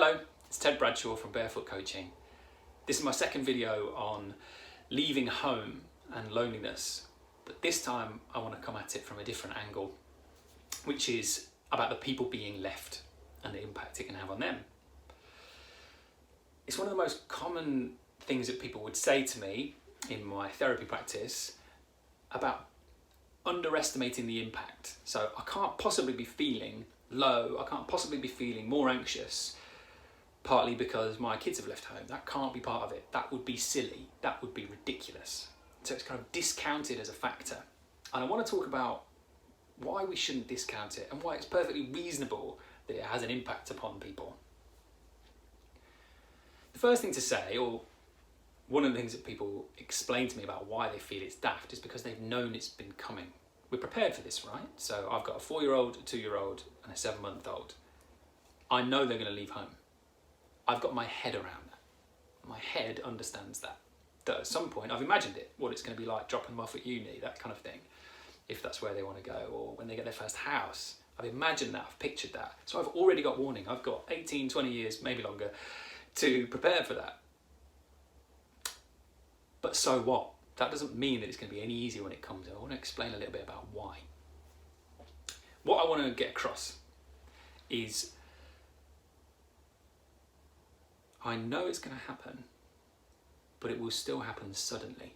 Hello, it's Ted Bradshaw from Barefoot Coaching. This is my second video on leaving home and loneliness, but this time I want to come at it from a different angle, which is about the people being left and the impact it can have on them. It's one of the most common things that people would say to me in my therapy practice about underestimating the impact. So I can't possibly be feeling low, I can't possibly be feeling more anxious, partly because my kids have left home. That can't be part of it. That would be silly. That would be ridiculous. So it's kind of discounted as a factor. And I want to talk about why we shouldn't discount it and why it's perfectly reasonable that it has an impact upon people. The first thing to say, or one of the things that people explain to me about why they feel it's daft, is because they've known it's been coming. We're prepared for this, right? So I've got a 4-year-old, a 2-year-old and a 7-month-old. I know they're going to leave home. I've got my head around that. My head understands that. That at some point, I've imagined it, what it's going to be like dropping them off at uni, that kind of thing, if that's where they want to go, or when they get their first house. I've imagined that, I've pictured that. So I've already got warning. I've got 18, 20 years, maybe longer, to prepare for that. But so what? That doesn't mean that it's going to be any easier when it comes. I want to explain a little bit about why. What I want to get across is I know it's going to happen, but it will still happen suddenly.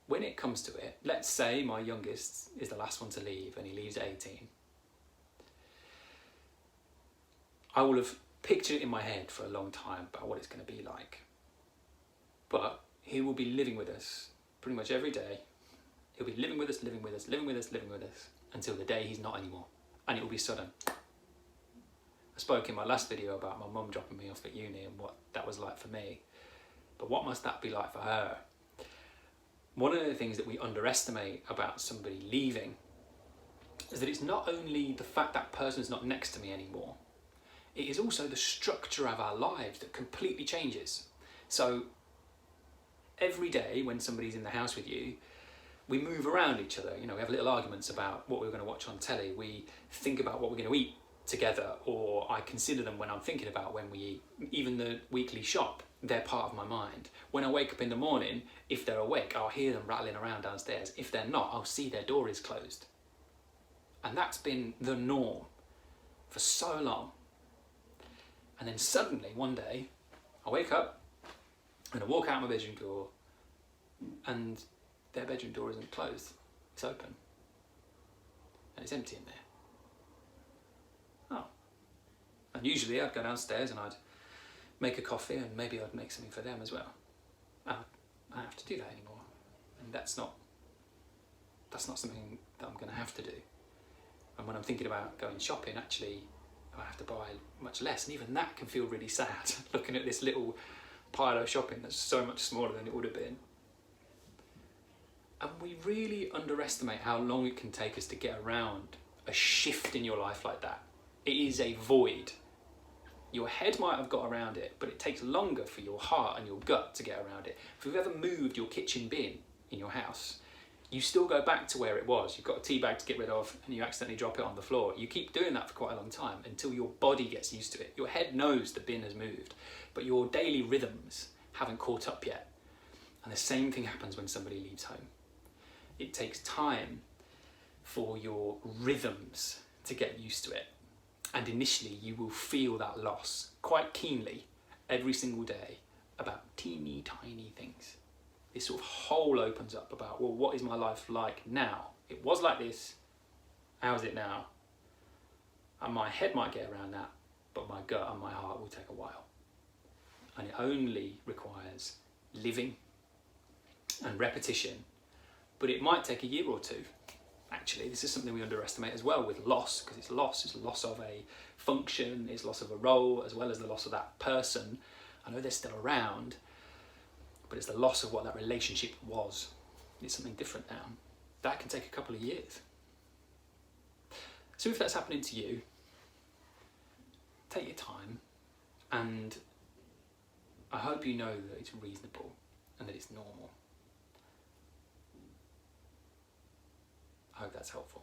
When it comes to it, let's say my youngest is the last one to leave and he leaves at 18. I will have pictured it in my head for a long time about what it's going to be like. But he will be living with us pretty much every day. He'll be living with us, living with us, living with us, living with us until the day he's not anymore. And it will be sudden. I spoke in my last video about my mum dropping me off at uni and what that was like for me. But what must that be like for her? One of the things that we underestimate about somebody leaving is that it's not only the fact that person's not next to me anymore, it is also the structure of our lives that completely changes. So every day when somebody's in the house with you, we move around each other. You know, we have little arguments about what we're going to watch on telly. We think about what we're going to eat together, or I consider them when I'm thinking about when we eat. Even the weekly shop, they're part of my mind. When I wake up in the morning, if they're awake, I'll hear them rattling around downstairs. If they're not, I'll see their door is closed. And that's been the norm for so long. And then suddenly, one day, I wake up and I walk out my bedroom door and their bedroom door isn't closed, it's open. And it's empty in there. Oh. And usually I'd go downstairs and I'd make a coffee and maybe I'd make something for them as well. I don't have to do that anymore. And that's not something that I'm going to have to do. And when I'm thinking about going shopping, actually, I have to buy much less. And even that can feel really sad, looking at this little pile of shopping that's so much smaller than it would have been. And we really underestimate how long it can take us to get around a shift in your life like that. It is a void. Your head might have got around it, but it takes longer for your heart and your gut to get around it. If you've ever moved your kitchen bin in your house, you still go back to where it was. You've got a tea bag to get rid of and you accidentally drop it on the floor. You keep doing that for quite a long time until your body gets used to it. Your head knows the bin has moved, but your daily rhythms haven't caught up yet. And the same thing happens when somebody leaves home. It takes time for your rhythms to get used to it. And initially you will feel that loss quite keenly every single day about teeny tiny things. This sort of hole opens up about, well, what is my life like now? It was like this, how's it now? And my head might get around that, but my gut and my heart will take a while. And it only requires living and repetition, but it might take a year or two. Actually, this is something we underestimate as well with loss, because it's loss of a function, it's loss of a role, as well as the loss of that person. I know they're still around, but it's the loss of what that relationship was. It's something different now. That can take a couple of years. So if that's happening to you, take your time, and I hope you know that it's reasonable and that it's normal. I hope that's helpful.